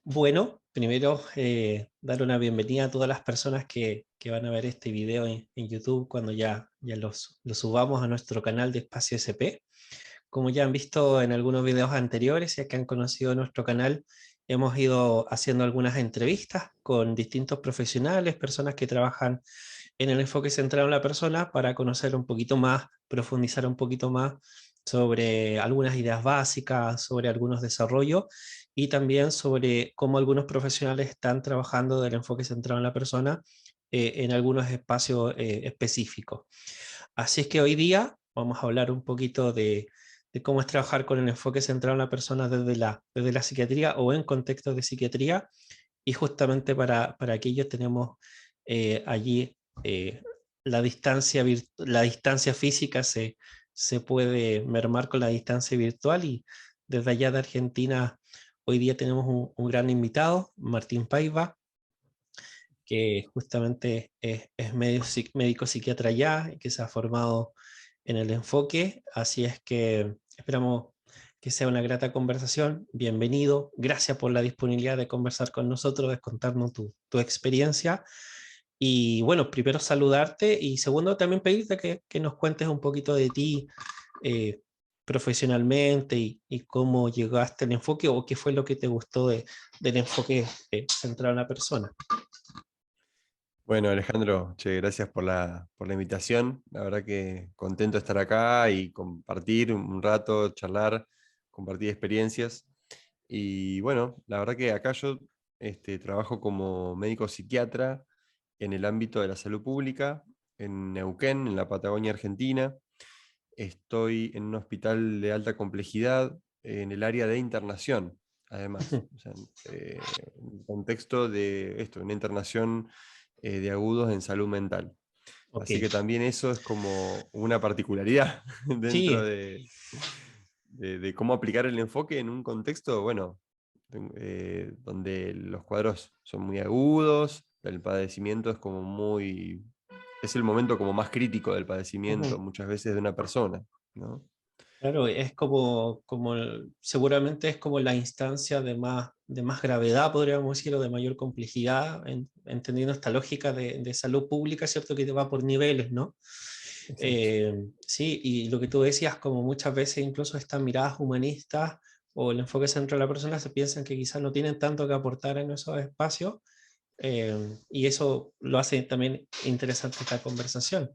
Bueno, primero dar una bienvenida a todas las personas que van a ver este video en YouTube cuando ya los subamos a nuestro canal de Espacio SP. Como ya han visto en algunos videos anteriores, ya que han conocido nuestro canal, hemos ido haciendo algunas entrevistas con distintos profesionales, personas que trabajan en el enfoque centrado en la persona para conocer un poquito más, profundizar un poquito más sobre algunas ideas básicas, sobre algunos desarrollos y también sobre cómo algunos profesionales están trabajando del enfoque centrado en la persona en algunos espacios específicos. Así es que hoy día vamos a hablar un poquito de cómo es trabajar con el enfoque centrado en la persona desde la psiquiatría o en contextos de psiquiatría, y justamente para aquello tenemos allí eh, la distancia física se puede mermar con la distancia virtual, y desde allá de Argentina hoy día tenemos un gran invitado, Martín Paiva, que justamente es médico psiquiatra allá y que se ha formado en el enfoque. Así es que esperamos que sea una grata conversación. Bienvenido, gracias por la disponibilidad de conversar con nosotros, de contarnos tu experiencia. Y bueno, primero saludarte y segundo también pedirte que nos cuentes un poquito de ti eh, profesionalmente y cómo llegaste al enfoque o qué fue lo que te gustó del enfoque centrado en la persona. Bueno, Alejandro, che, gracias por la invitación. La verdad que contento de estar acá y compartir un rato, charlar, compartir experiencias. Y bueno, la verdad que acá yo trabajo como médico psiquiatra en el ámbito de la salud pública, en Neuquén, en la Patagonia Argentina. Estoy en un hospital de alta complejidad en el área de internación, además. O sea, en un contexto de esto, una internación de agudos en salud mental. Ok, Así que también eso es como una particularidad dentro sí, de cómo aplicar el enfoque en un contexto, bueno, donde los cuadros son muy agudos, el padecimiento es como muy, es el momento como más crítico del padecimiento ujú. muchas veces de una persona, ¿no? Claro, es seguramente es como la instancia de más gravedad, podríamos decir, o de mayor complejidad, entendiendo esta lógica de salud pública, ¿cierto? Que te va por niveles, ¿no? Exacto. Sí, y lo que tú decías, como muchas veces incluso estas miradas humanistas o el enfoque central de la persona se piensan que quizás no tienen tanto que aportar en esos espacios, y eso lo hace también interesante esta conversación.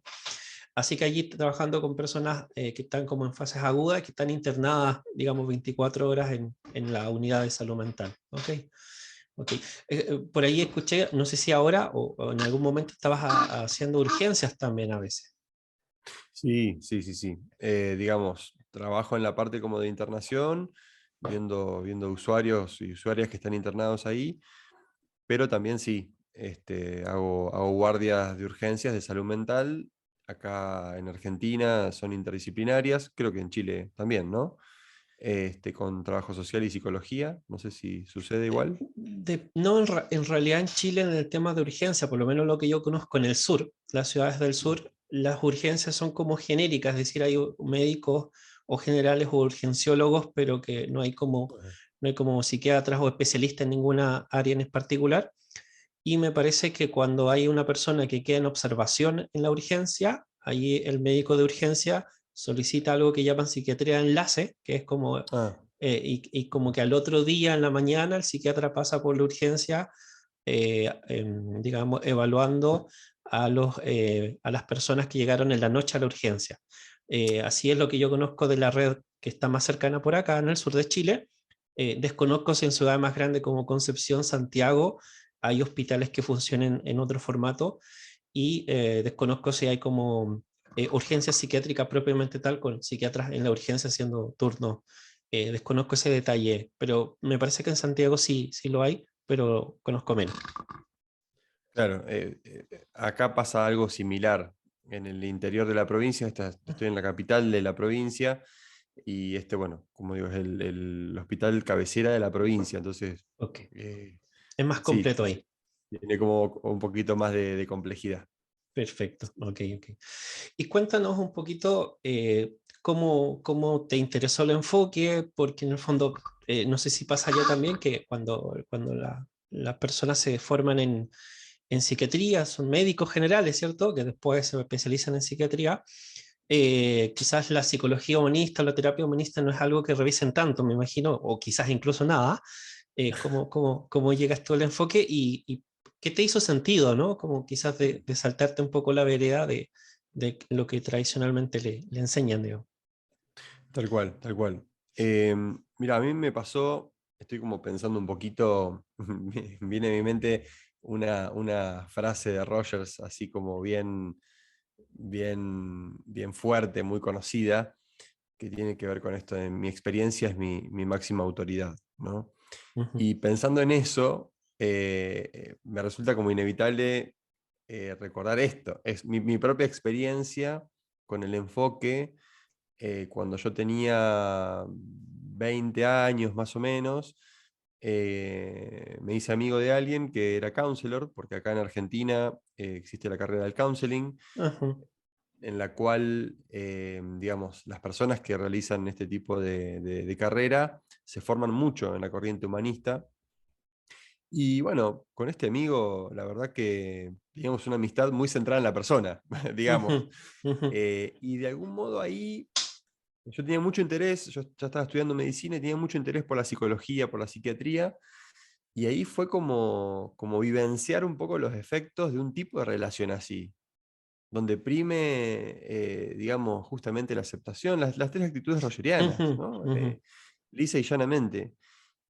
Así que allí trabajando con personas que están como en fases agudas, que están internadas, digamos, 24 horas en la unidad de salud mental. ¿Ok? Ok. Por ahí escuché, no sé si ahora o en algún momento estabas haciendo urgencias también a veces. Sí, sí, sí, sí. Digamos, trabajo en la parte como de internación, viendo usuarios y usuarias que están internados ahí, pero también sí, hago guardias de urgencias de salud mental. Acá en Argentina son interdisciplinarias, creo que en Chile también, ¿no? Con trabajo social y psicología, no sé si sucede igual. No, en realidad en Chile en el tema de urgencia, por lo menos lo que yo conozco en el sur, las ciudades del Mm. sur, las urgencias son como genéricas, es decir, hay médicos o generales o urgenciólogos, pero que Ajá. no hay como psiquiatras o especialistas en ninguna área en particular. Y me parece que cuando hay una persona que queda en observación en la urgencia, ahí el médico de urgencia solicita algo que llaman psiquiatría de enlace, que es como, Ah, y como que al otro día en la mañana el psiquiatra pasa por la urgencia, digamos, evaluando a las personas que llegaron en la noche a la urgencia. Así es lo que yo conozco de la red que está más cercana por acá, en el sur de Chile. Desconozco si en ciudades más grandes como Concepción, Santiago, hay hospitales que funcionen en otro formato, y desconozco si hay como urgencia psiquiátrica propiamente tal, con psiquiatras en la urgencia haciendo turnos. Desconozco ese detalle, pero me parece que en Santiago sí, sí lo hay, pero conozco menos. claro, acá pasa algo similar. En el interior de la provincia, estoy en la capital de la provincia y bueno, como digo, es el hospital cabecera de la provincia, entonces Ok, eh, es más sí, completo ahí. tiene como un poquito más de complejidad. Perfecto, ok, ok. Y cuéntanos un poquito cómo te interesó el enfoque, porque en el fondo no sé si pasa allá también que cuando las personas se forman en psiquiatría, son médicos generales, ¿cierto? Que después se especializan en psiquiatría. Quizás la psicología humanista o la terapia humanista no es algo que revisen tanto, me imagino, o quizás incluso nada. ¿Cómo llegas tú al enfoque y qué te hizo sentido, ¿no? Como quizás de saltarte un poco la vereda de lo que tradicionalmente le enseñan, digo. Tal cual, tal cual. Mira, a mí me pasó, estoy como pensando un poquito, viene a mi mente una frase de Rogers, así como bien fuerte, muy conocida, que tiene que ver con esto de mi experiencia es mi máxima autoridad, ¿no? Ujú, Y pensando en eso, me resulta como inevitable recordar esto, es mi propia experiencia con el enfoque cuando yo tenía 20 años más o menos, me hice amigo de alguien que era counselor, porque acá en Argentina existe la carrera del counseling, ujú, en la cual, digamos, las personas que realizan este tipo de carrera se forman mucho en la corriente humanista. Y bueno, con este amigo, la verdad que teníamos una amistad muy centrada en la persona, digamos. ujú, ujú, Y de algún modo ahí yo tenía mucho interés, yo ya estaba estudiando medicina y tenía mucho interés por la psicología, por la psiquiatría, y ahí fue como vivenciar un poco los efectos de un tipo de relación así, donde prime, digamos, justamente la aceptación, las tres actitudes rogerianas, ujú, ¿no? ujú, Lisa y llanamente.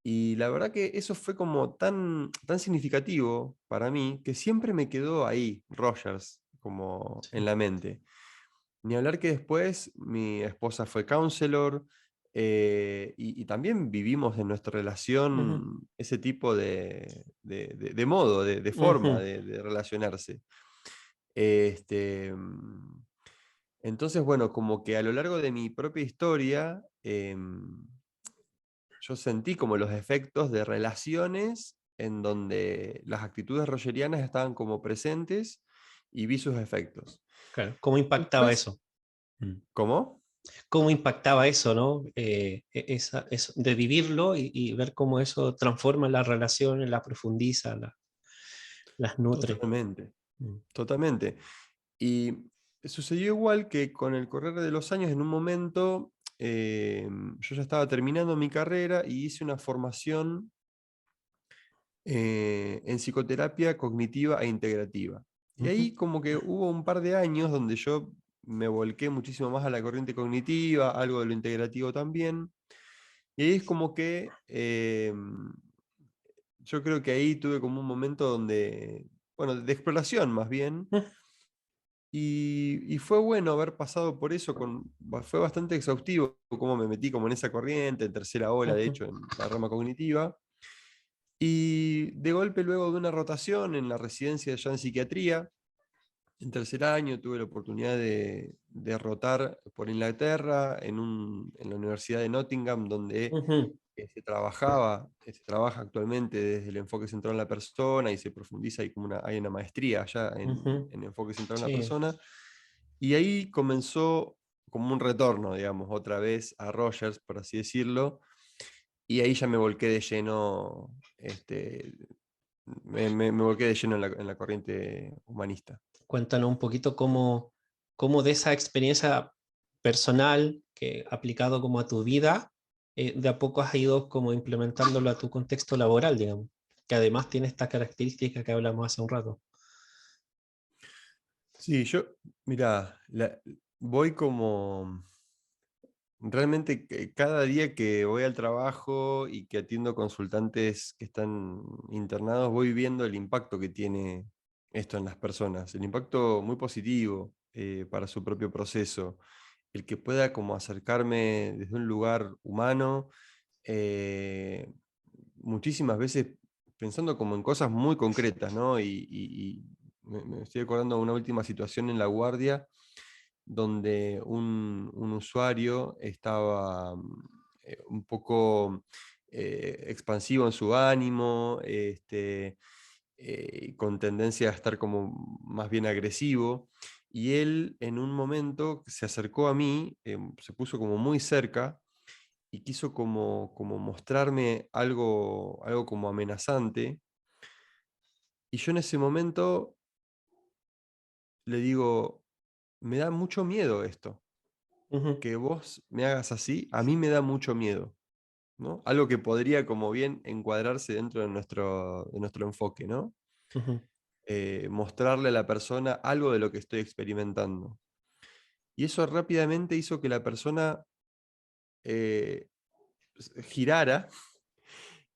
Y la verdad que eso fue como tan significativo para mí que siempre me quedó ahí, Rogers, como en sí, la mente. Ni hablar que después mi esposa fue counselor y también vivimos en nuestra ujú, relación ese tipo de modo, de forma ujú, de relacionarse. Este, entonces, bueno, como que a lo largo de mi propia historia, yo sentí como los efectos de relaciones en donde las actitudes rogerianas estaban como presentes y vi sus efectos. claro, ¿cómo impactaba Después, eso? Mm. ¿cómo? ¿Cómo impactaba eso, ¿no? Eso, de vivirlo y ver cómo eso transforma las relaciones, las profundiza, las nutre. Totalmente, Mm. totalmente. Y sucedió igual que con el correr de los años, en un momento, yo ya estaba terminando mi carrera y hice una formación en psicoterapia cognitiva e integrativa. Y Ujú, ahí como que hubo un par de años donde yo me volqué muchísimo más a la corriente cognitiva, algo de lo integrativo también. Y ahí es como que yo creo que ahí tuve como un momento donde, bueno, de exploración más bien. ujú, Y fue bueno haber pasado por eso, fue bastante exhaustivo cómo me metí como en esa corriente, en tercera ola, de ujú, hecho, en la rama cognitiva. Y de golpe, luego de una rotación en la residencia ya en psiquiatría, en tercer año tuve la oportunidad de rotar por Inglaterra, en la Universidad de Nottingham, donde ujú, se trabaja actualmente desde el enfoque centrado en la persona y se profundiza, hay una maestría allá ujú. en enfoque centrado en la Sí, persona. Y ahí comenzó como un retorno, digamos, otra vez a Rogers, por así decirlo, y ahí ya me volqué de lleno, me volqué de lleno en la corriente humanista. cuéntanos un poquito cómo de esa experiencia personal que aplicado como a tu vida, de a poco has ido como implementándolo a tu contexto laboral, digamos, que además tiene esta característica que hablamos hace un rato. Sí, mira, voy como, realmente cada día que voy al trabajo y que atiendo consultantes que están internados, voy viendo el impacto que tiene esto en las personas, el impacto muy positivo para su propio proceso, el que pueda como acercarme desde un lugar humano, eh, muchísimas veces pensando como en cosas muy concretas, ¿no? Y me estoy acordando de una última situación en La Guardia donde un usuario estaba un poco expansivo en su ánimo, con tendencia a estar como más bien agresivo. Y él en un momento se acercó a mí, se puso como muy cerca y quiso como mostrarme algo como amenazante. Y yo en ese momento le digo, me da mucho miedo esto, Ujú, que vos me hagas así, a mí me da mucho miedo, ¿no? Algo que podría como bien encuadrarse dentro de nuestro enfoque, ¿no? ujú, Mostrarle a la persona algo de lo que estoy experimentando. Y eso rápidamente hizo que la persona eh, girara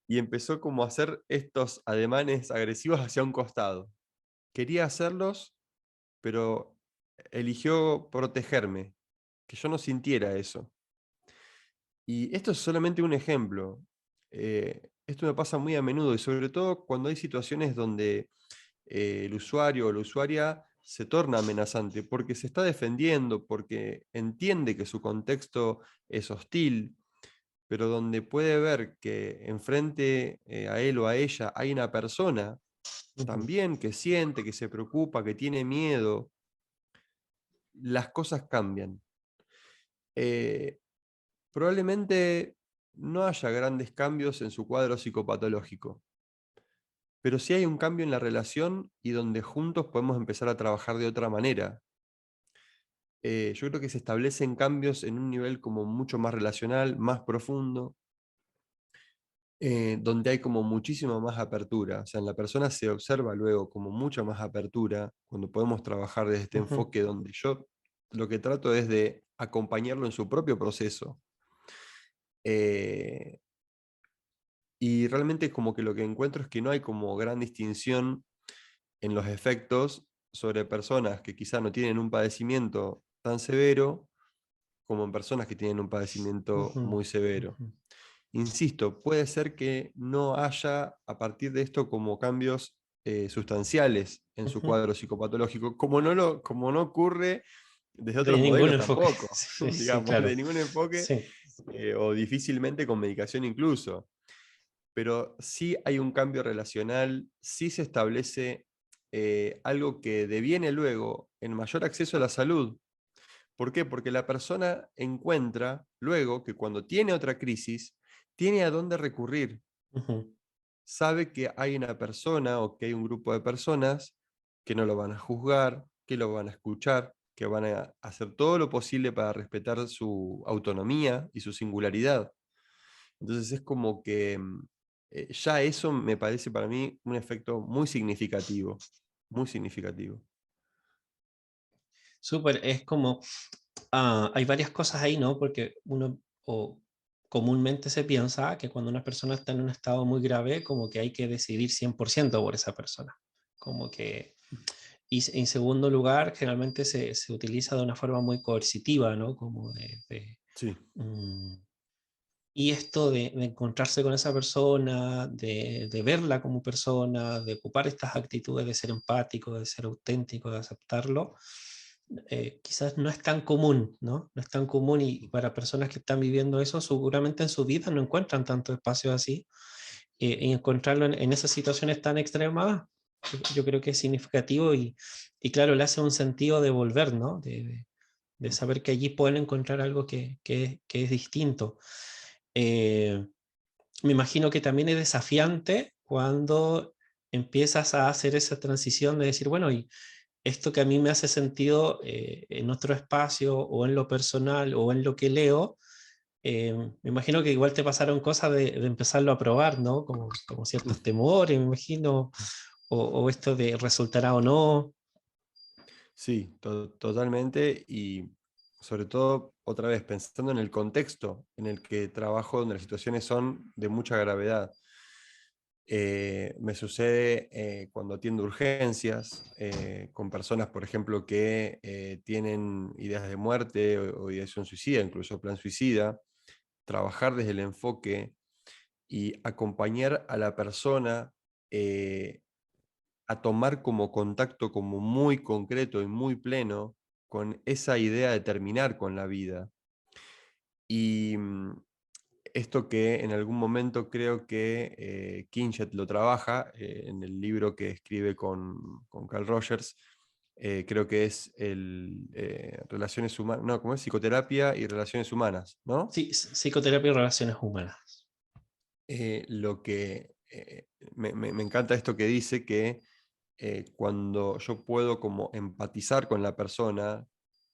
y empezó como a hacer estos ademanes agresivos hacia un costado. Quería hacerlos, pero eligió protegerme, que yo no sintiera eso. Y esto es solamente un ejemplo. Esto me pasa muy a menudo y sobre todo cuando hay situaciones donde el usuario o la usuaria se torna amenazante porque se está defendiendo, porque entiende que su contexto es hostil, pero donde puede ver que enfrente a él o a ella hay una persona ujú, también que siente, que se preocupa, que tiene miedo, las cosas cambian. Eh, Probablemente no haya grandes cambios en su cuadro psicopatológico, pero sí hay un cambio en la relación y donde juntos podemos empezar a trabajar de otra manera. Yo creo que se establecen cambios en un nivel como mucho más relacional, más profundo, donde hay como muchísima más apertura. O sea, en la persona se observa luego como mucha más apertura cuando podemos trabajar desde este ujú, enfoque donde yo lo que trato es de acompañarlo en su propio proceso. Eh, y realmente como que lo que encuentro es que no hay como gran distinción en los efectos sobre personas que quizá no tienen un padecimiento tan severo como en personas que tienen un padecimiento ujú, muy severo. ujú, Insisto, puede ser que no haya a partir de esto como cambios sustanciales en su ujú. cuadro psicopatológico, como no ocurre desde De otros ningún modelos enfoque. tampoco, Sí, sí, digamos, claro. de ningún enfoque Sí. o difícilmente con medicación incluso. Pero sí hay un cambio relacional, sí se establece algo que deviene luego en mayor acceso a la salud. ¿Por qué? Porque la persona encuentra luego que cuando tiene otra crisis, tiene a dónde recurrir. Ujú, Sabe que hay una persona o que hay un grupo de personas que no lo van a juzgar, que lo van a escuchar, que van a hacer todo lo posible para respetar su autonomía y su singularidad. Entonces es como que ya eso me parece para mí un efecto muy significativo, muy significativo. súper, es como, hay varias cosas ahí, ¿no? Porque uno, o comúnmente se piensa que cuando una persona está en un estado muy grave, como que hay que decidir 100% por esa persona. Como que, en segundo lugar, generalmente se utiliza de una forma muy coercitiva, ¿no? Como Sí, mm, y esto de encontrarse con esa persona, de verla como persona, de ocupar estas actitudes de ser empático, de ser auténtico, de aceptarlo, quizás no es tan común, ¿no? No es tan común y para personas que están viviendo eso, seguramente en su vida no encuentran tanto espacio así. Y encontrarlo en esas situaciones tan extremas, yo creo que es significativo y claro, le hace un sentido de volver, ¿no? De saber que allí pueden encontrar algo que es distinto. Eh, Me imagino que también es desafiante cuando empiezas a hacer esa transición de decir, bueno, y esto que a mí me hace sentido en otro espacio o en lo personal o en lo que leo, me imagino que igual te pasaron cosas de empezarlo a probar, ¿no? Como ciertos temores, me imagino, o esto de resultará o no. sí, totalmente. Y sobre todo, otra vez, pensando en el contexto en el que trabajo, donde las situaciones son de mucha gravedad. Me sucede cuando atiendo urgencias con personas, por ejemplo, que tienen ideas de muerte o ideación suicida, incluso plan suicida, trabajar desde el enfoque y acompañar a la persona eh, a tomar como contacto como muy concreto y muy pleno con esa idea de terminar con la vida. Y esto que en algún momento creo que Kinjet lo trabaja en el libro que escribe con Carl Rogers, creo que es relaciones humanas, no, ¿cómo es? Psicoterapia y relaciones humanas, ¿no? Sí, psicoterapia y relaciones humanas. Lo que me encanta esto que dice que cuando yo puedo como empatizar con la persona,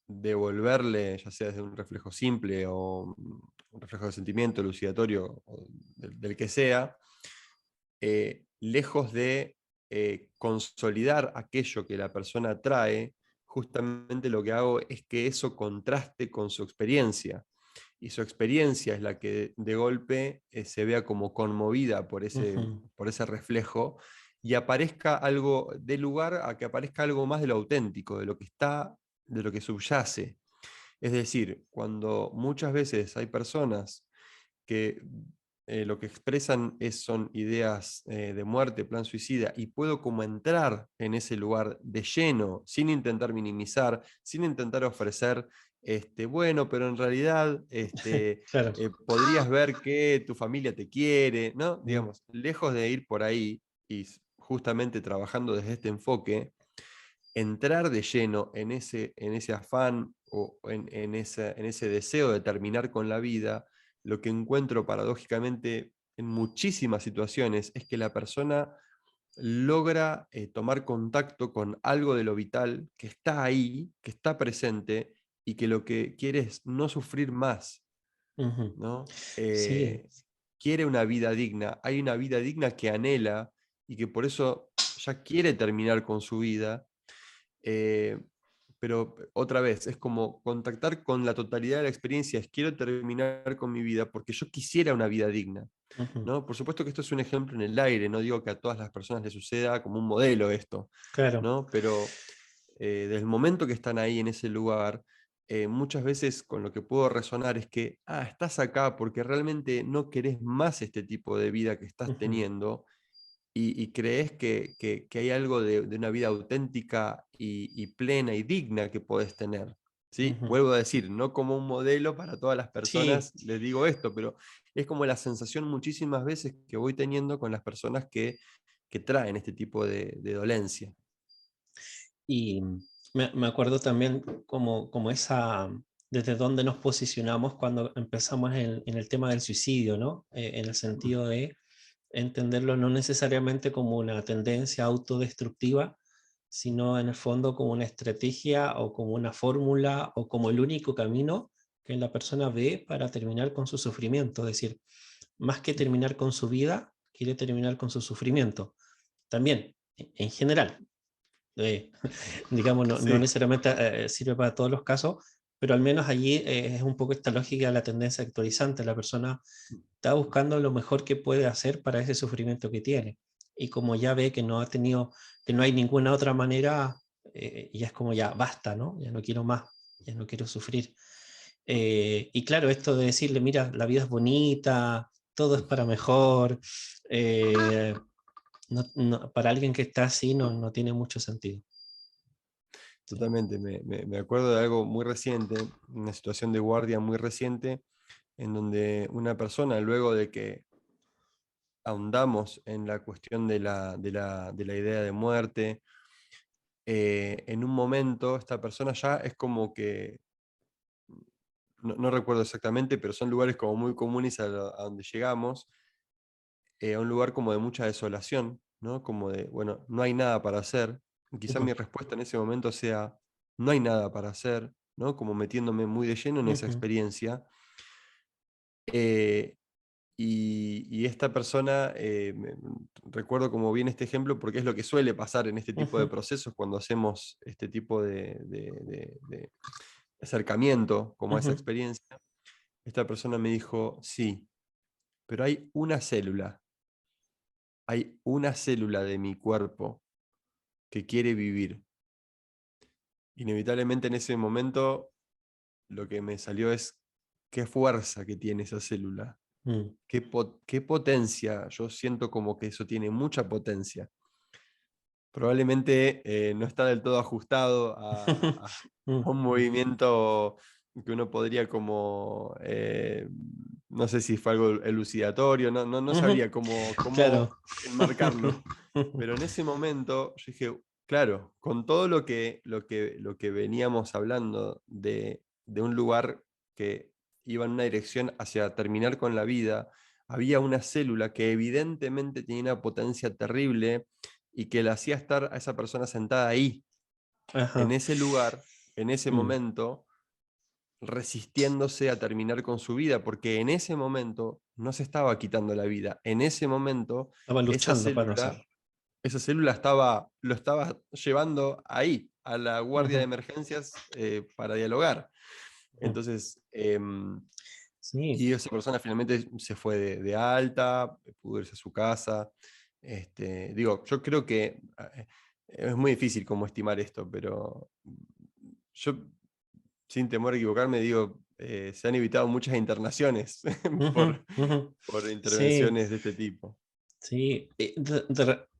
devolverle, ya sea desde un reflejo simple o un reflejo de sentimiento, elucidatorio, o del que sea, lejos de consolidar aquello que la persona trae, justamente lo que hago es que eso contraste con su experiencia. Y su experiencia es la que de golpe se vea como conmovida Ujú, por ese reflejo y aparezca algo, de lugar a que aparezca algo más de lo auténtico, de lo que está, de lo que subyace. Es decir, cuando muchas veces hay personas que lo que expresan son ideas de muerte, plan suicida, y puedo como entrar en ese lugar de lleno, sin intentar minimizar, sin intentar ofrecer, bueno, pero en realidad claro. podrías ver que tu familia te quiere, ¿no? Mm, Digamos, lejos de ir por ahí y justamente trabajando desde este enfoque, entrar de lleno en ese afán o en ese deseo de terminar con la vida, lo que encuentro paradójicamente en muchísimas situaciones es que la persona logra tomar contacto con algo de lo vital que está ahí, que está presente y que lo que quiere es no sufrir más, ujú. ¿no? Sí. Quiere una vida digna, hay una vida digna que anhela y que por eso ya quiere terminar con su vida. eh, pero otra vez, es como contactar con la totalidad de la experiencia, es quiero terminar con mi vida porque yo quisiera una vida digna, Ujú, ¿no? Por supuesto que esto es un ejemplo en el aire, no digo que a todas las personas les suceda como un modelo esto, claro. ¿no? Pero desde el momento que están ahí en ese lugar, muchas veces con lo que puedo resonar es que, estás acá porque realmente no querés más este tipo de vida que estás Ujú, teniendo y crees que hay algo de una vida auténtica y plena y digna que podés tener. ¿Sí? ujú. Vuelvo a decir, no como un modelo para todas las Sí. personas, les digo esto, pero es como la sensación muchísimas veces que voy teniendo con las personas que traen este tipo de dolencia. Y me acuerdo también como esa, desde dónde nos posicionamos cuando empezamos en el tema del suicidio, ¿no? En el Mm, sentido de entenderlo no necesariamente como una tendencia autodestructiva, sino en el fondo como una estrategia o como una fórmula o como el único camino que la persona ve para terminar con su sufrimiento. Es decir, más que terminar con su vida, quiere terminar con su sufrimiento. También, en general, eh, digamos, no sí, necesariamente sirve para todos los casos, pero al menos allí es un poco esta lógica de la tendencia actualizante. La persona está buscando lo mejor que puede hacer para ese sufrimiento que tiene. Y como ya ve que no ha tenido, que no hay ninguna otra manera, ya es como ya basta, ¿no? Ya no quiero más, ya no quiero sufrir. Y claro, esto de decirle, mira, la vida es bonita, todo es para mejor, eh, para alguien que está así no tiene mucho sentido. Sí. totalmente. Me acuerdo de algo muy reciente, una situación de guardia muy reciente, en donde una persona, luego de que ahondamos en la cuestión de la idea de muerte, en un momento esta persona ya es como que, no recuerdo exactamente, pero son lugares como muy comunes a donde llegamos, a un lugar como de mucha desolación, ¿no? Como de, bueno, no hay nada para hacer. Y quizá Ujú, mi respuesta en ese momento sea, no hay nada para hacer, ¿no? Como metiéndome muy de lleno en esa ujú, experiencia. Eh, y esta persona, recuerdo como bien este ejemplo porque es lo que suele pasar en este tipo de ujú, procesos cuando hacemos este tipo de acercamiento como a esa ujú, experiencia. Esta persona me dijo, sí, pero hay una célula de mi cuerpo que quiere vivir. Inevitablemente en ese momento lo que me salió es qué fuerza que tiene esa célula, mm, qué potencia. Yo siento como que eso tiene mucha potencia. Probablemente no está del todo ajustado mm, a un movimiento que uno podría como, no sé si fue algo elucidatorio, no ujú. sabría cómo Claro. enmarcarlo, pero en ese momento yo dije, claro, con todo lo que veníamos hablando de un lugar que iba en una dirección hacia terminar con la vida, había una célula que evidentemente tenía una potencia terrible y que la hacía estar a esa persona sentada ahí, en Ajá. ese lugar, en ese Mm. momento, resistiéndose a terminar con su vida, porque en ese momento no se estaba quitando la vida, en ese momento Estaba esa luchando para no célula hacerlo. lo estaba llevando ahí, a la guardia de Ujú. emergencias, para dialogar. Ujú. Entonces, Sí. y esa persona finalmente se fue de alta, pudo irse a su casa. Digo, yo creo que es muy difícil como estimar esto, pero yo, sin temor a equivocarme, digo, se han evitado muchas internaciones Ujú, ujú. por Sí. intervenciones de este tipo. Sí,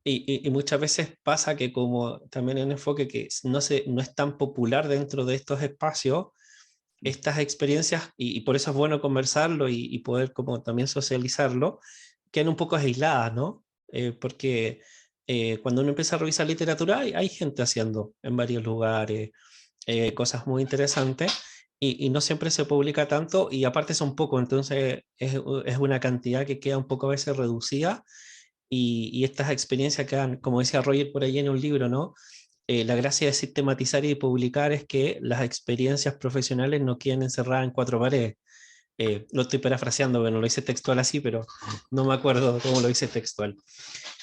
y muchas veces pasa que como también en enfoque que no es tan popular dentro de estos espacios, estas experiencias, y por eso es bueno conversarlo y poder como también socializarlo, quedan un poco aisladas, ¿no? Porque cuando uno empieza a revisar literatura, hay gente haciendo en varios lugares cosas muy interesantes. Y no siempre se publica tanto y aparte son poco, entonces es una cantidad que queda un poco a veces reducida y estas experiencias que han, como decía Roger por ahí en un libro, ¿no? La gracia de sistematizar y publicar es que las experiencias profesionales no queden encerradas en cuatro paredes. Lo estoy parafraseando, bueno, lo hice textual así, pero no me acuerdo cómo lo hice textual.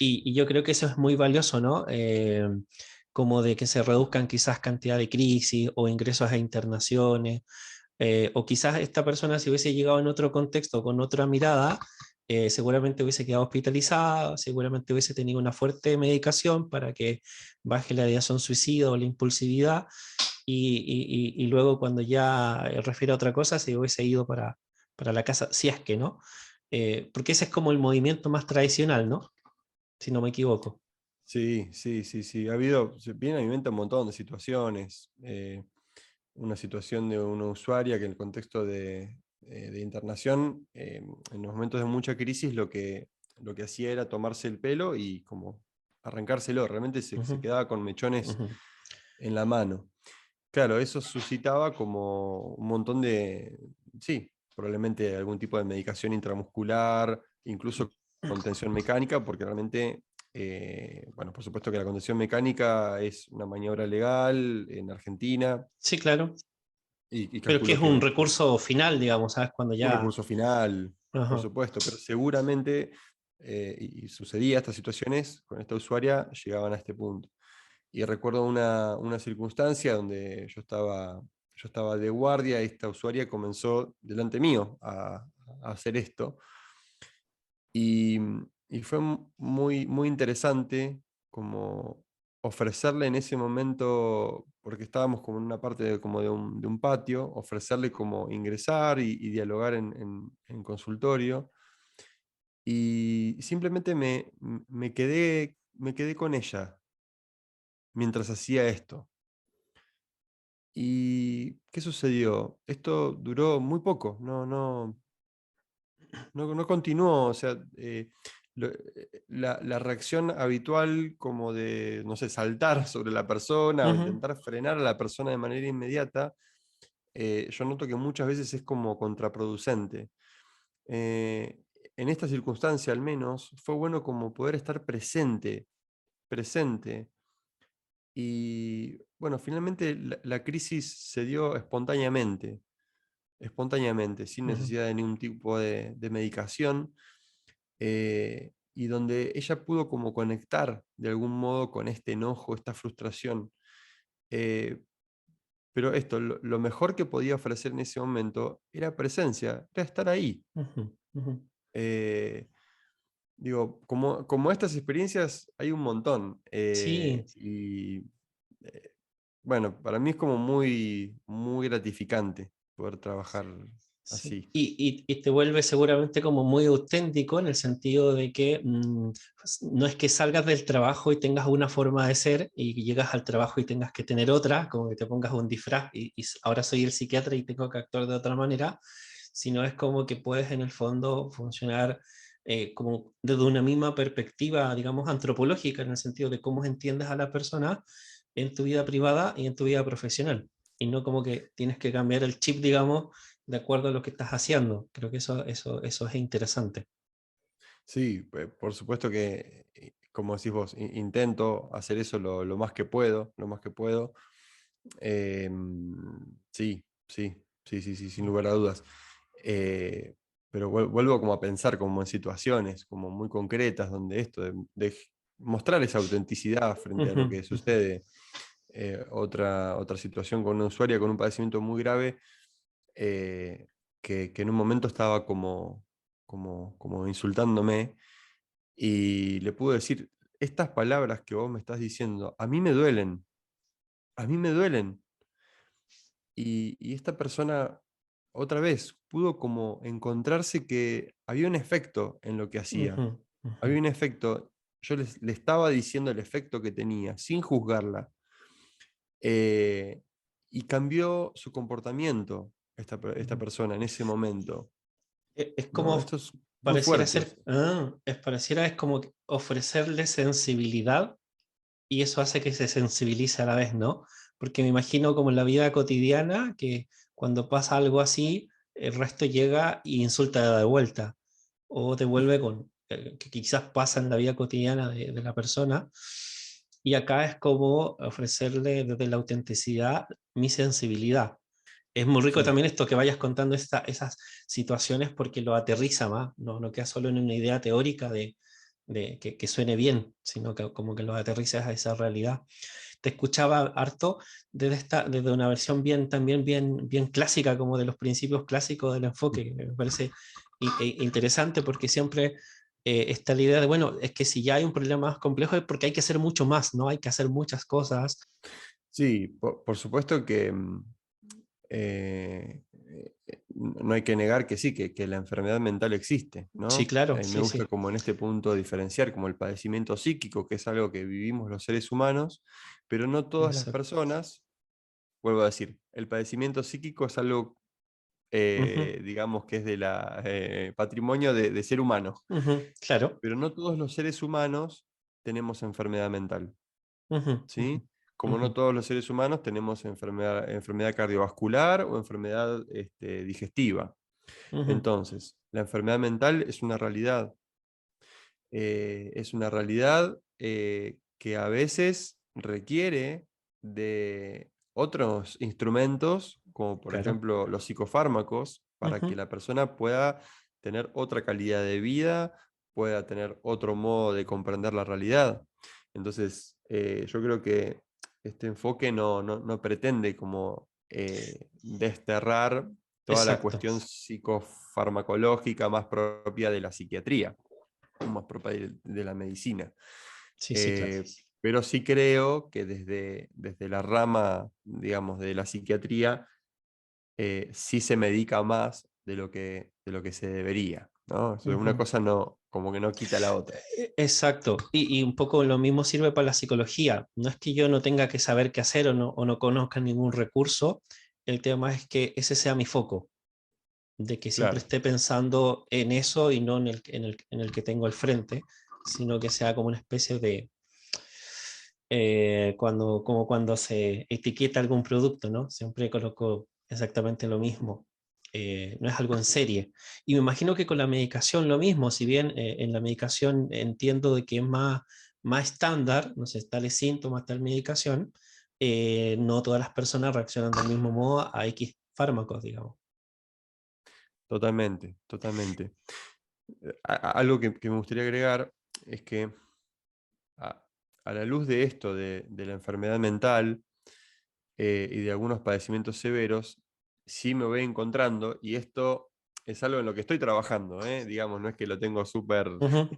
Y yo creo que eso es muy valioso, ¿no? Como de que se reduzcan quizás cantidad de crisis o ingresos a internaciones, o quizás esta persona si hubiese llegado en otro contexto, con otra mirada, seguramente hubiese quedado hospitalizada, seguramente hubiese tenido una fuerte medicación para que baje la ideación suicida o la impulsividad, y luego cuando ya refiere a otra cosa, se hubiese ido para la casa, si es que no. Porque ese es como el movimiento más tradicional, ¿no? Si no me equivoco. Sí, sí, sí, sí. Ha habido, se viene a mi mente un montón de situaciones. Una situación de una usuaria que en el contexto de internación, en los momentos de mucha crisis, lo que hacía era tomarse el pelo y como arrancárselo. Realmente se Ujú, quedaba con mechones ujú. en la mano. Claro, eso suscitaba como un montón de, sí, probablemente algún tipo de medicación intramuscular, incluso contención mecánica, porque realmente, bueno, por supuesto que la contención mecánica es una maniobra legal en Argentina Sí, claro. y Pero que calculo es un que recurso final, digamos, ¿sabes? Cuando un ya... recurso final, por Ajá. supuesto, pero seguramente, y sucedía estas situaciones con esta usuaria, llegaban a este punto. Y recuerdo una circunstancia donde yo estaba de guardia y esta usuaria comenzó delante mío a hacer esto. Y, y fue muy, muy interesante como ofrecerle en ese momento, porque estábamos como en una parte como de un patio, ofrecerle como ingresar y dialogar en consultorio. Y simplemente me quedé con ella mientras hacía esto. ¿Y qué sucedió? Esto duró muy poco, no continuó, o sea, la reacción habitual como de, no sé, saltar sobre la persona o Ujú, intentar frenar a la persona de manera inmediata, yo noto que muchas veces es como contraproducente. Eh, en esta circunstancia al menos fue bueno como poder estar presente. Y bueno, finalmente la crisis se dio espontáneamente, sin ujú, necesidad de ningún tipo de medicación, y donde ella pudo como conectar de algún modo con este enojo, esta frustración. Eh, pero esto, lo mejor que podía ofrecer en ese momento era presencia, era estar ahí. ujú, ujú. Eh, Digo, como estas experiencias hay un montón. Sí, Y eh, bueno, para mí es como muy, muy gratificante poder trabajar sí. así. Y te vuelve seguramente como muy auténtico en el sentido de que no es que salgas del trabajo y tengas una forma de ser y llegas al trabajo y tengas que tener otra, como que te pongas un disfraz y ahora soy el psiquiatra y tengo que actuar de otra manera, sino es como que puedes en el fondo funcionar como desde una misma perspectiva, digamos, antropológica, en el sentido de cómo entiendes a la persona en tu vida privada y en tu vida profesional. Y no como que tienes que cambiar el chip, digamos, de acuerdo a lo que estás haciendo. Creo que eso es interesante. Sí, por supuesto que, como decís vos, intento hacer eso lo más que puedo, lo más que puedo. Sí, sí, sí, sí, sí, sin lugar a dudas. Pero vuelvo como a pensar como en situaciones como muy concretas donde esto de mostrar esa autenticidad frente a lo Ujú, que ujú. sucede. Otra situación con una usuaria con un padecimiento muy grave, que en un momento estaba como insultándome, y le pude decir, estas palabras que vos me estás diciendo, a mí me duelen, a mí me duelen. Y esta persona, otra vez, pudo como encontrarse que había un efecto en lo que hacía. Ujú, ujú. Había un efecto, yo le estaba diciendo el efecto que tenía, sin juzgarla. eh, y cambió su comportamiento esta Ujú. persona en ese momento, Es ¿no? como Esto es muy pareciera fuerte. ser, es como que ofrecerle sensibilidad y eso hace que se sensibilice a la vez, ¿no? Porque me imagino como en la vida cotidiana que cuando pasa algo así, el resto llega y insulta de vuelta o devuelve con, que quizás pasa en la vida cotidiana de la persona. Y acá es como ofrecerle desde la autenticidad mi sensibilidad. Es muy rico Sí, también esto que vayas contando esas situaciones porque lo aterriza más, no queda solo en una idea teórica que suene bien, sino que como que lo aterrizas a esa realidad. Te escuchaba harto desde una versión bien, también bien clásica, como de los principios clásicos del enfoque, que me parece interesante porque siempre está la idea de, bueno, es que si ya hay un problema más complejo es porque hay que hacer mucho más, ¿no? Hay que hacer muchas cosas. sí, por supuesto que no hay que negar que sí, que la enfermedad mental existe, Sí, ¿no? claro, Me sí, gusta sí, como en este punto diferenciar como el padecimiento psíquico, que es algo que vivimos los seres humanos, pero no todas las exacto. personas, vuelvo a decir, el padecimiento psíquico es algo, Ujú, digamos que es de la patrimonio de ser humano, ujú, claro. pero no todos los seres humanos tenemos enfermedad mental, Ujú, ujú, ¿sí? Como ujú, no todos los seres humanos tenemos enfermedad cardiovascular o enfermedad digestiva. ujú, Entonces, la enfermedad mental es una realidad que a veces requiere de otros instrumentos, como por claro. ejemplo los psicofármacos, para que Ujú, la persona pueda tener otra calidad de vida, pueda tener otro modo de comprender la realidad. Entonces, yo creo que este enfoque no pretende como desterrar toda la exacto. cuestión psicofarmacológica más propia de la psiquiatría, más propia de la medicina. Sí, sí, claro. Eh, pero sí creo que desde la rama, digamos, de la psiquiatría, sí se medica más de lo que se debería, ¿no? Entonces, una Ujú. cosa no, como que no quita la otra. Exacto. Y un poco lo mismo sirve para la psicología. No es que yo no tenga que saber qué hacer o no conozca ningún recurso. El tema es que ese sea mi foco, de que siempre Claro, esté pensando en eso y no en el que tengo al frente, sino que sea como una especie de, como cuando se etiqueta algún producto, ¿no? Siempre coloco exactamente lo mismo. No es algo en serie. Y me imagino que con la medicación lo mismo, si bien en la medicación entiendo de que es más estándar, no sé, tales síntomas, tal medicación, no todas las personas reaccionan del mismo modo a X fármacos, digamos. totalmente, totalmente. Algo que me gustaría agregar es que a, a la luz de esto, de la enfermedad mental, y de algunos padecimientos severos, sí me voy encontrando, y esto es algo en lo que estoy trabajando, digamos, no es que lo tengo súper Ujú,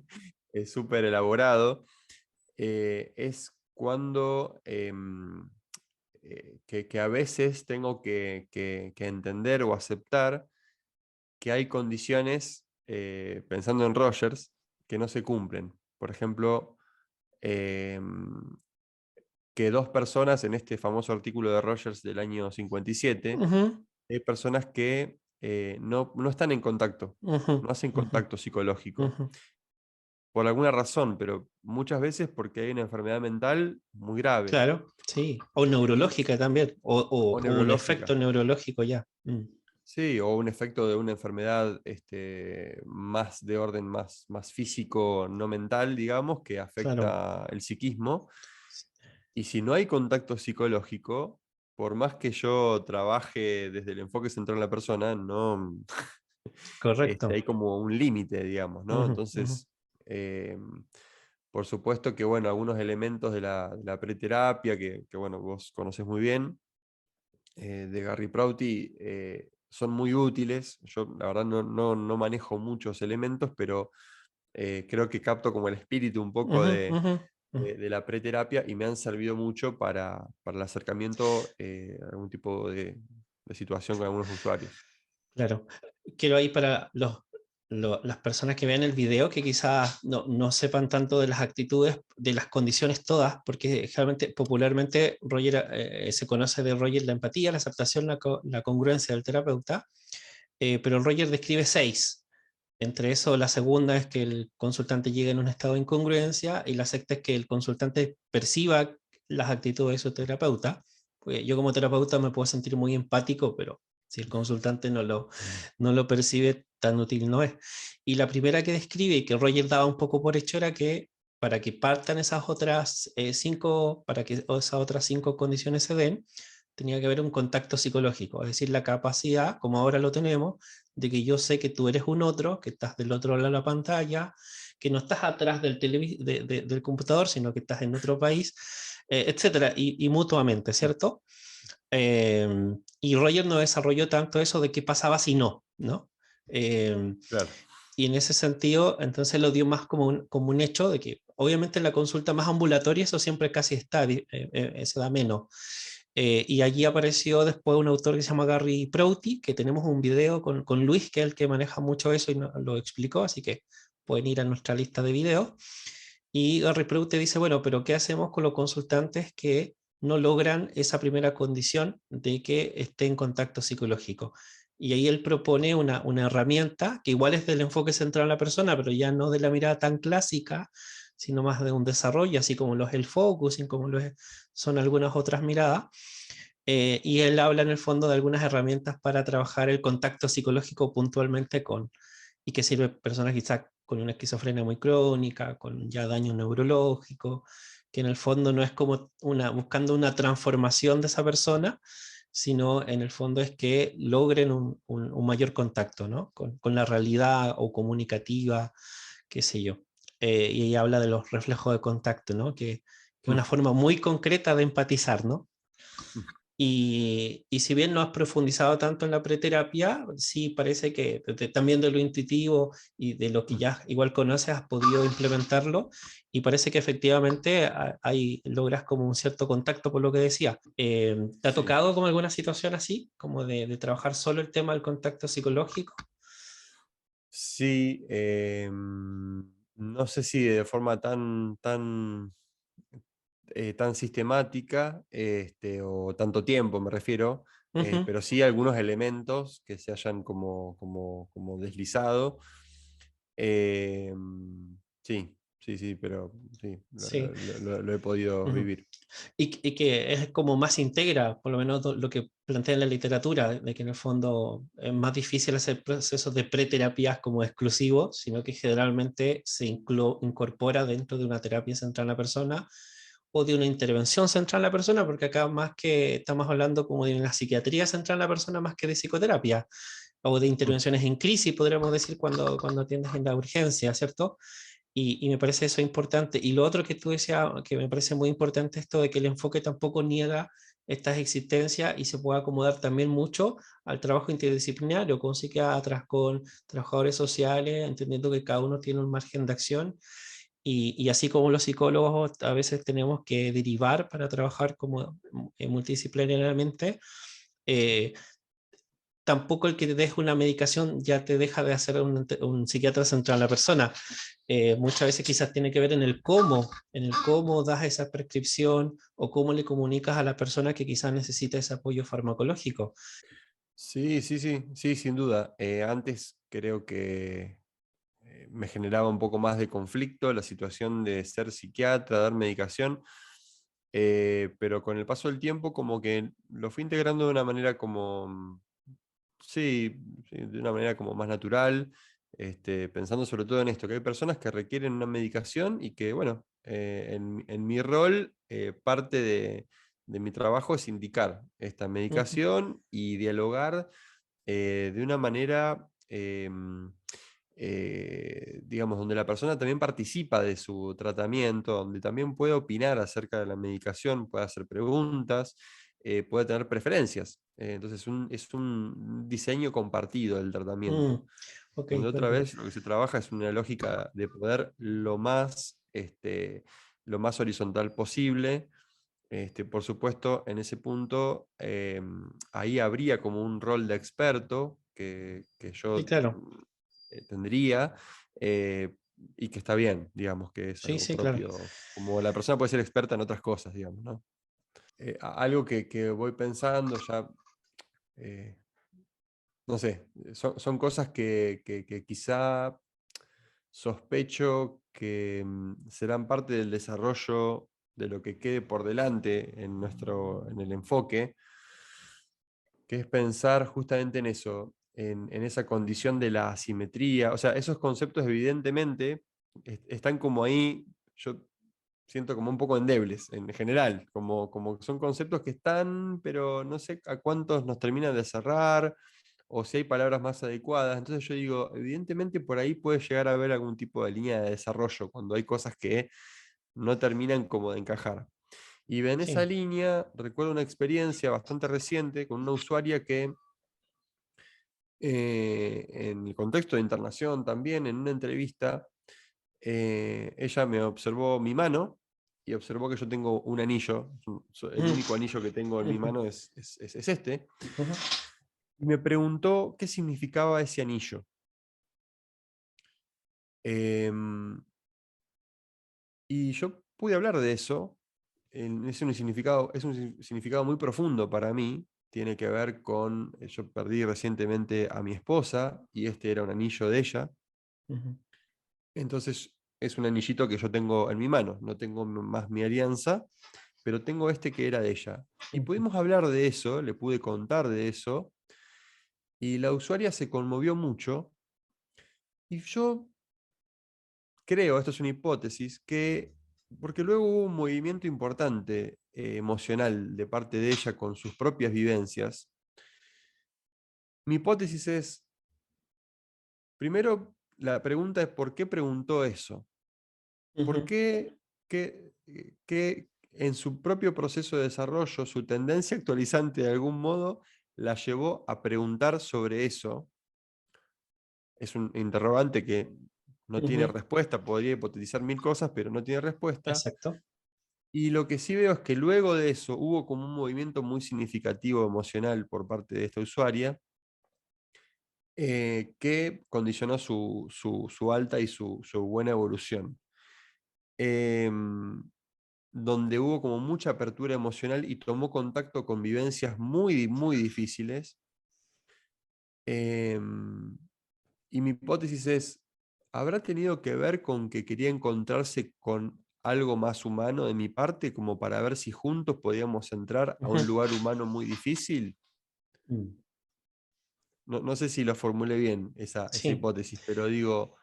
súper elaborado, es cuando que a veces tengo que entender o aceptar que hay condiciones, pensando en Rogers, que no se cumplen. Por ejemplo, em, que dos personas en este famoso artículo de Rogers del año 57, ujú, hay personas que no están en contacto, Ujú, no hacen ujú, contacto psicológico, ujú. por alguna razón, pero muchas veces porque hay una enfermedad mental muy grave Claro, sí. O neurológica también, o o un efecto neurológica. neurológico ya. Sí, o un efecto de una enfermedad más de orden más físico, no mental, digamos, que Claro, afecta el psiquismo. Y si no hay contacto psicológico, por más que yo trabaje desde el enfoque central en la persona, no, correcto. hay como un límite, digamos, ¿no? Ujú, ujú. Entonces, eh, por supuesto que, bueno, algunos elementos de la preterapia, que, bueno, vos conoces muy bien, de Gary Prouty, son muy útiles. Yo, la verdad, no manejo muchos elementos, pero creo que capto como el espíritu un poco Ujú, de, ujú, ujú. de- de la preterapia y me han servido mucho para el acercamiento a algún tipo de situación con algunos usuarios. Claro. Quiero ahí para las personas que vean el video que quizás no sepan tanto de las actitudes, de las condiciones todas, porque generalmente, popularmente, Roger se conoce de Roger la empatía, la aceptación, la congruencia del terapeuta, pero Roger describe 6. Entre eso, la segunda es que el consultante llegue en un estado de incongruencia y la sexta es que el consultante perciba las actitudes de su terapeuta. Pues yo como terapeuta me puedo sentir muy empático, pero si el consultante no lo percibe, tan útil no es. Y la primera que describe y que Roger daba un poco por hecho era que para que partan esas otras 5, para que esas otras 5 condiciones se den, tenía que haber un contacto psicológico, es decir, la capacidad, como ahora lo tenemos, de que yo sé que tú eres un otro, que estás del otro lado de la pantalla, que no estás atrás del computador, sino que estás en otro país, etcétera, y mutuamente, ¿cierto? Eh, y Roger no desarrolló tanto eso de qué pasaba si no, ¿no? Eh, Claro. y en ese sentido, entonces lo dio más como un hecho de que, obviamente, en la consulta más ambulatoria eso siempre casi está, se da menos. Y allí apareció después un autor que se llama Gary Prouty, que tenemos un video con Luis, que es el que maneja mucho eso y lo explicó, así que pueden ir a nuestra lista de videos. Y Gary Prouty dice, bueno, pero ¿qué hacemos con los consultantes que no logran esa primera condición de que esté en contacto psicológico? Y ahí él propone una herramienta que igual es del enfoque central a la persona, pero ya no de la mirada tan clásica, sino más de un desarrollo, así como lo es el focusing, como son algunas otras miradas. Y él habla en el fondo de algunas herramientas para trabajar el contacto psicológico puntualmente y que sirve a personas quizás con una esquizofrenia muy crónica, con ya daño neurológico, que en el fondo no es como buscando una transformación de esa persona, sino en el fondo es que logren un mayor contacto, ¿no? Con la realidad o comunicativa, qué sé yo. Y ella habla de los reflejos de contacto, ¿no? Que es una forma muy concreta de empatizar, ¿no? Y si bien no has profundizado tanto en la preterapia, sí parece que también de lo intuitivo y de lo que ya igual conoces has podido implementarlo y parece que efectivamente logras como un cierto contacto por lo que decía. ¿Te ha Sí. tocado como alguna situación así, como de trabajar solo el tema del contacto psicológico? Sí, no sé si de forma tan sistemática, o tanto tiempo me refiero, Ujú. pero sí algunos elementos que se hayan como deslizado. Sí, sí, sí, pero sí, lo, Sí. lo- lo- lo he podido Ujú. vivir. Y que es como más integra, por lo menos lo que plantea en la literatura, de que en el fondo es más difícil hacer procesos de preterapias como exclusivos, sino que generalmente se incorpora dentro de una terapia central en la persona o de una intervención central en la persona, porque acá más que estamos hablando como de una psiquiatría central en la persona más que de psicoterapia o de Mm. intervenciones en crisis, podríamos decir, cuando atiendes en la urgencia, ¿cierto? Y me parece eso importante. Y lo otro que tú decías, que me parece muy importante, esto de que el enfoque tampoco niega estas existencias y se puede acomodar también mucho al trabajo interdisciplinario, con psiquiatras, con trabajadores sociales, entendiendo que cada uno tiene un margen de acción. Y así como los psicólogos a veces tenemos que derivar para trabajar como multidisciplinariamente, eh, tampoco el que te deje una medicación ya te deja de hacer un psiquiatra central a la persona. Muchas veces quizás tiene que ver en el cómo das esa prescripción o cómo le comunicas a la persona que quizás necesita ese apoyo farmacológico. Sí, sí, sí, sí, sin duda. Antes creo que me generaba un poco más de conflicto la situación de ser psiquiatra, dar medicación, pero con el paso del tiempo como que lo fui integrando de una manera como, sí, sí, de una manera como más natural, pensando sobre todo en esto, que hay personas que requieren una medicación y que, bueno, en mi rol, parte de mi trabajo es indicar esta Ujú. medicación y dialogar de una manera, digamos, donde la persona también participa de su tratamiento, donde también puede opinar acerca de la medicación, puede hacer preguntas, puede tener preferencias. Entonces es un diseño compartido del tratamiento, Mm, ok, donde otra bueno. vez lo que se trabaja es una lógica de poder lo más horizontal posible. Por supuesto, en ese punto, ahí habría como un rol de experto que Sí, yo claro. tendría, eh, y que está bien, digamos, que es Sí, algo sí, claro. propio, como la persona puede ser experta en otras cosas, digamos, ¿no? Algo que voy pensando ya, eh, no sé, son cosas que quizá sospecho que serán parte del desarrollo de lo que quede por delante en el enfoque, que es pensar justamente en eso, en esa condición de la asimetría. O sea, esos conceptos evidentemente están como ahí, yo siento como un poco endebles en general, como que son conceptos que están, pero no sé a cuántos nos terminan de cerrar, o si hay palabras más adecuadas. Entonces yo digo, evidentemente por ahí puede llegar a haber algún tipo de línea de desarrollo, cuando hay cosas que no terminan como de encajar. Y en esa Sí. línea recuerdo una experiencia bastante reciente con una usuaria que, en el contexto de internación también, en una entrevista, ella me observó mi mano y observó que yo tengo un anillo. El Ujú, único anillo que tengo en mi ujú, mano es este. ujú, Y me preguntó qué significaba ese anillo. Em, y yo pude hablar de eso. Es un significado muy profundo para mí. Tiene que ver con, yo perdí recientemente a mi esposa y este era un anillo de ella. ujú, Entonces es un anillito que yo tengo en mi mano. No tengo más mi alianza, pero tengo este que era de ella. Y ujú, pudimos hablar de eso, le pude contar de eso, y la usuaria se conmovió mucho. Y yo creo, esto es una hipótesis, que, porque luego hubo un movimiento importante emocional de parte de ella con sus propias vivencias, mi hipótesis es, primero, la pregunta es ¿por qué preguntó eso? ¿Por ujú, qué, que en su propio proceso de desarrollo, su tendencia actualizante de algún modo la llevó a preguntar sobre eso? Es un interrogante que no tiene ujú. respuesta, podría hipotetizar mil cosas, pero no tiene respuesta. Exacto. Y lo que sí veo es que luego de eso hubo como un movimiento muy significativo emocional por parte de esta usuaria, que condicionó su alta y su buena evolución. Em, Donde hubo como mucha apertura emocional y tomó contacto con vivencias muy, muy difíciles. Em, y mi hipótesis es, ¿habrá tenido que ver con que quería encontrarse con algo más humano de mi parte, como para ver si juntos podíamos entrar a un Ujú, lugar humano muy difícil? mm. No sé si lo formulé bien esa Sí. hipótesis, pero digo,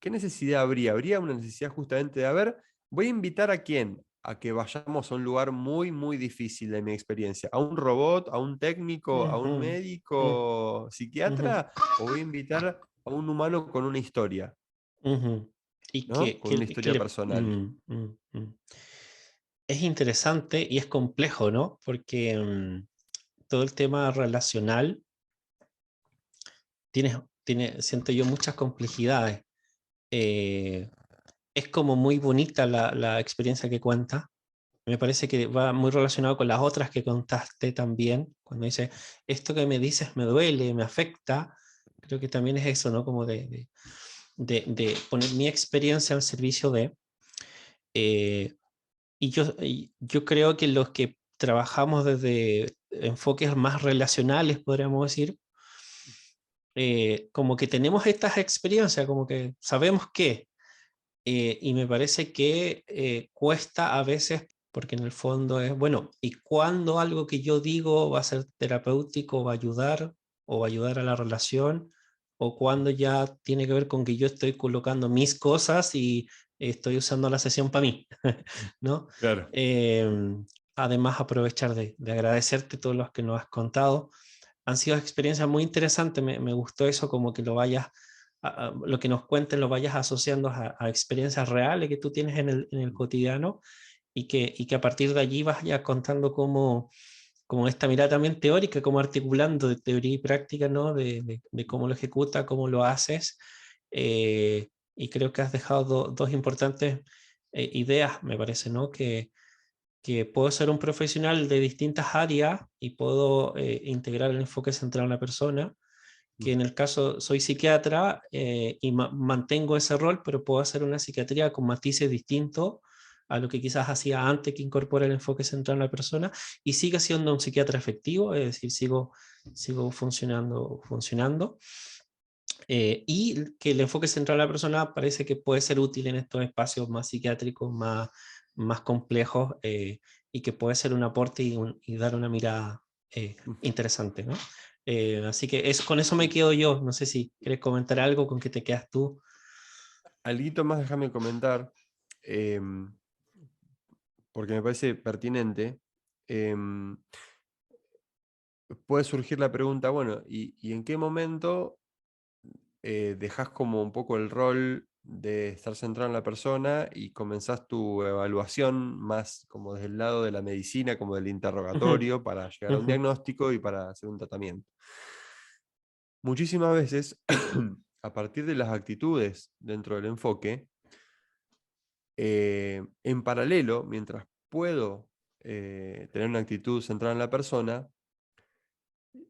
¿qué necesidad habría? ¿Habría una necesidad justamente de, a ver, voy a invitar a quién? A que vayamos a un lugar muy, muy difícil de mi experiencia. ¿A un robot? ¿A un técnico? ¿A un Ujú, mm, médico ujú, psiquiatra? ¿O voy a invitar a un humano con una historia? ujú. Y ¿No? Con una que historia le... personal. Es interesante y es complejo, ¿no? Porque todo el tema relacional siento yo, muchas complejidades. Eh, es como muy bonita la experiencia que cuenta. Me parece que va muy relacionado con las otras que contaste también. Cuando dice, esto que me dices me duele, me afecta. Creo que también es eso, ¿no? Como de poner mi experiencia al servicio de... eh, y yo creo que los que trabajamos desde enfoques más relacionales, podríamos decir, como que tenemos estas experiencias, como que sabemos qué, y me parece que cuesta a veces, porque en el fondo es, bueno, ¿y cuándo algo que yo digo va a ser terapéutico, va a ayudar, o va a ayudar a la relación, o cuándo ya tiene que ver con que yo estoy colocando mis cosas y estoy usando la sesión para mí, ¿no? Claro. Eh, Además, aprovechar de agradecerte todos los que nos has contado. Han sido experiencias muy interesantes, me gustó eso, como que lo vayas, lo que nos cuentes lo vayas asociando a experiencias reales que tú tienes en el cotidiano, y que a partir de allí vas ya contando cómo, como esta mirada también teórica, como articulando de teoría y práctica, ¿no? De cómo lo ejecuta, cómo lo haces, y creo que has dejado dos importantes ideas, me parece, ¿no? Que puedo ser un profesional de distintas áreas y puedo integrar el enfoque central en la persona, que en el caso soy psiquiatra y mantengo ese rol, pero puedo hacer una psiquiatría con matices distintos a lo que quizás hacía antes, que incorpora el enfoque central en la persona, y sigue siendo un psiquiatra efectivo, es decir, sigo funcionando, y que el enfoque central de la persona parece que puede ser útil en estos espacios más psiquiátricos, más complejos, y que puede ser un aporte y dar una mirada interesante, ¿no? Así que con eso me quedo yo. No sé si quieres comentar algo, con qué te quedas tú. Alguito más déjame comentar, em, porque me parece pertinente. em, Puede surgir la pregunta, bueno, ¿y en qué momento dejás como un poco el rol de estar centrado en la persona y comenzás tu evaluación más como desde el lado de la medicina, como del Ujú, interrogatorio, para llegar a un ujú, diagnóstico y para hacer un tratamiento? Muchísimas veces, a partir de las actitudes dentro del enfoque, en paralelo, mientras puedo tener una actitud centrada en la persona,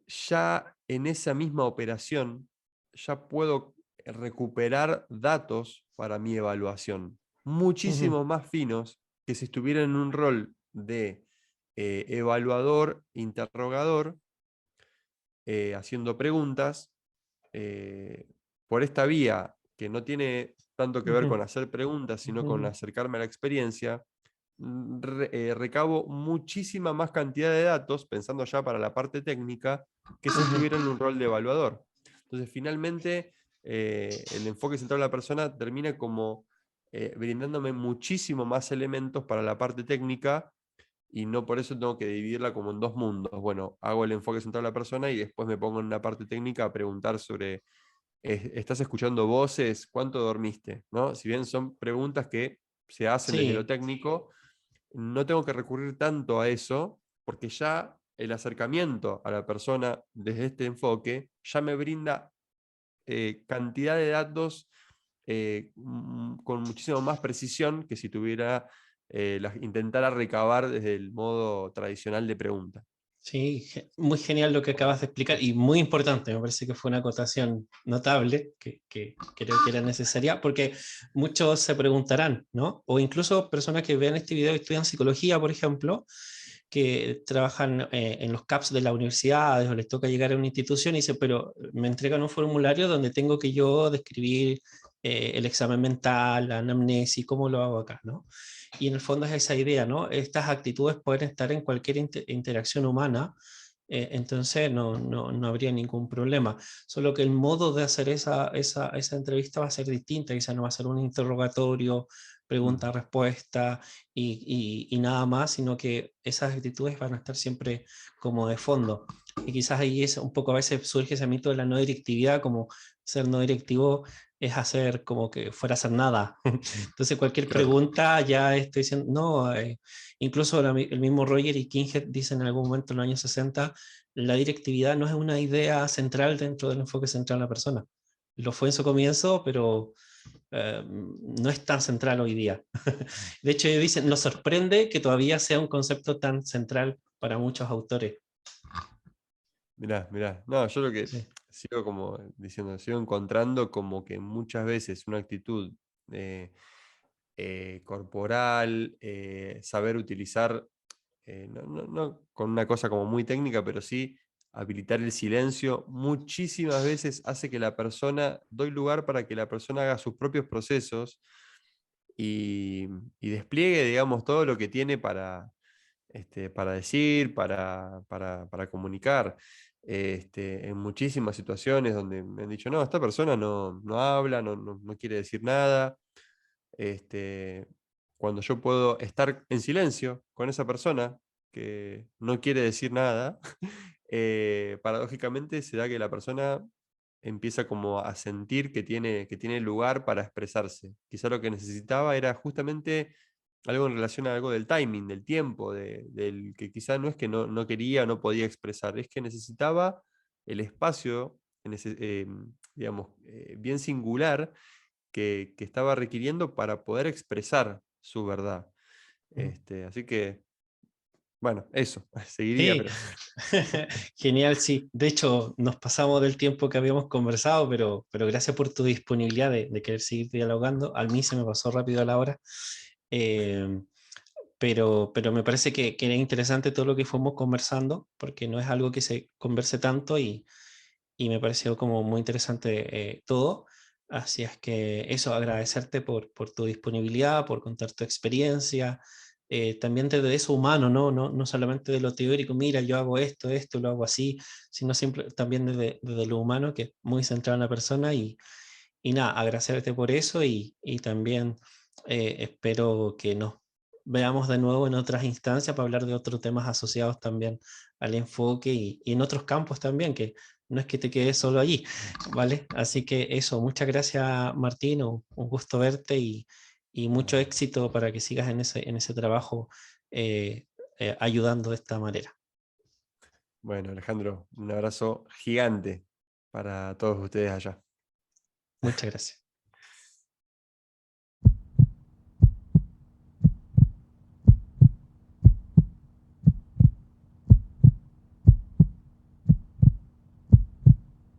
ya en esa misma operación, ya puedo recuperar datos para mi evaluación, ujú, muchísimo más finos que si estuviera en un rol de evaluador, interrogador, haciendo preguntas, eh, por esta vía que no tiene tanto que ver ujú, con hacer preguntas, sino con ujú, acercarme a la experiencia. Recabo muchísima más cantidad de datos, pensando ya para la parte técnica, que si ujú. estuviera en un rol de evaluador. Entonces, finalmente, el enfoque central de la persona termina como brindándome muchísimo más elementos para la parte técnica, y no por eso tengo que dividirla como en dos mundos. Bueno, hago el enfoque central de la persona y después me pongo en una parte técnica a preguntar sobre, ¿estás escuchando voces? ¿Cuánto dormiste? ¿No? Si bien son preguntas que se hacen desde lo Sí. técnico, no tengo que recurrir tanto a eso, porque ya el acercamiento a la persona desde este enfoque ya me brinda cantidad de datos con muchísimo más precisión que si tuviera, intentara recabar desde el modo tradicional de pregunta. Sí, muy genial lo que acabas de explicar y muy importante. Me parece que fue una acotación notable que creo que era necesaria, porque muchos se preguntarán, ¿no? O incluso personas que vean este video y estudian psicología, por ejemplo, que trabajan en los CAPS de las universidades, o les toca llegar a una institución y dicen, pero me entregan un formulario donde tengo que yo describir el examen mental, la anamnesis, cómo lo hago acá, ¿no? Y en el fondo es esa idea, ¿no? Estas actitudes pueden estar en cualquier interacción humana, entonces no habría ningún problema. Solo que el modo de hacer esa entrevista va a ser distinta, quizás no va a ser un interrogatorio, Mm. pregunta-respuesta y nada más, sino que esas actitudes van a estar siempre como de fondo. Y quizás ahí es un poco, a veces surge ese mito de la no directividad, como ser no directivo es hacer como que fuera a hacer nada. Entonces cualquier Claro. pregunta ya estoy diciendo, no, incluso el mismo Roger y King dicen en algún momento en los años 60, la directividad no es una idea central dentro del enfoque central de la persona. Lo fue en su comienzo, pero no es tan central hoy día. De hecho, ellos dicen, nos sorprende que todavía sea un concepto tan central para muchos autores. Mirá, mirá. No, yo lo que Sí. sigo como diciendo, sigo encontrando como que muchas veces una actitud corporal, saber utilizar no con una cosa como muy técnica, pero sí habilitar el silencio, muchísimas veces hace que la persona, doy lugar para que la persona haga sus propios procesos y, y despliegue, digamos, todo lo que tiene para decir, para comunicar. En muchísimas situaciones donde me han dicho, no, esta persona no habla, no quiere decir nada. Este, Cuando yo puedo estar en silencio con esa persona que no quiere decir nada, paradójicamente se da que la persona empieza como a sentir que tiene lugar para expresarse. Quizá lo que necesitaba era justamente algo en relación a algo del timing, del tiempo, del que quizá no es que no quería o no podía expresar, es que necesitaba el espacio, digamos, bien singular que estaba requiriendo para poder expresar su verdad. Mm. Así que, bueno, eso, seguiría, Sí, pero genial, sí. De hecho, nos pasamos del tiempo que habíamos conversado, pero gracias por tu disponibilidad de querer seguir dialogando. A mí se me pasó rápido la hora. Eh, pero me parece que era interesante todo lo que fuimos conversando, porque no es algo que se converse tanto y me pareció como muy interesante todo. Así es que eso, agradecerte por tu disponibilidad, por contar tu experiencia, también desde eso humano, ¿no? No solamente de lo teórico, mira, yo hago esto, lo hago así, sino siempre, también desde lo humano, que es muy centrado en la persona y nada, agradecerte por eso y también espero que nos veamos de nuevo en otras instancias para hablar de otros temas asociados también al enfoque y en otros campos también, que no es que te quedes solo allí, ¿vale? Así que eso, muchas gracias Martín, un gusto verte y mucho éxito para que sigas en ese trabajo eh, ayudando de esta manera. bueno, Alejandro, un abrazo gigante para todos ustedes allá. Muchas gracias.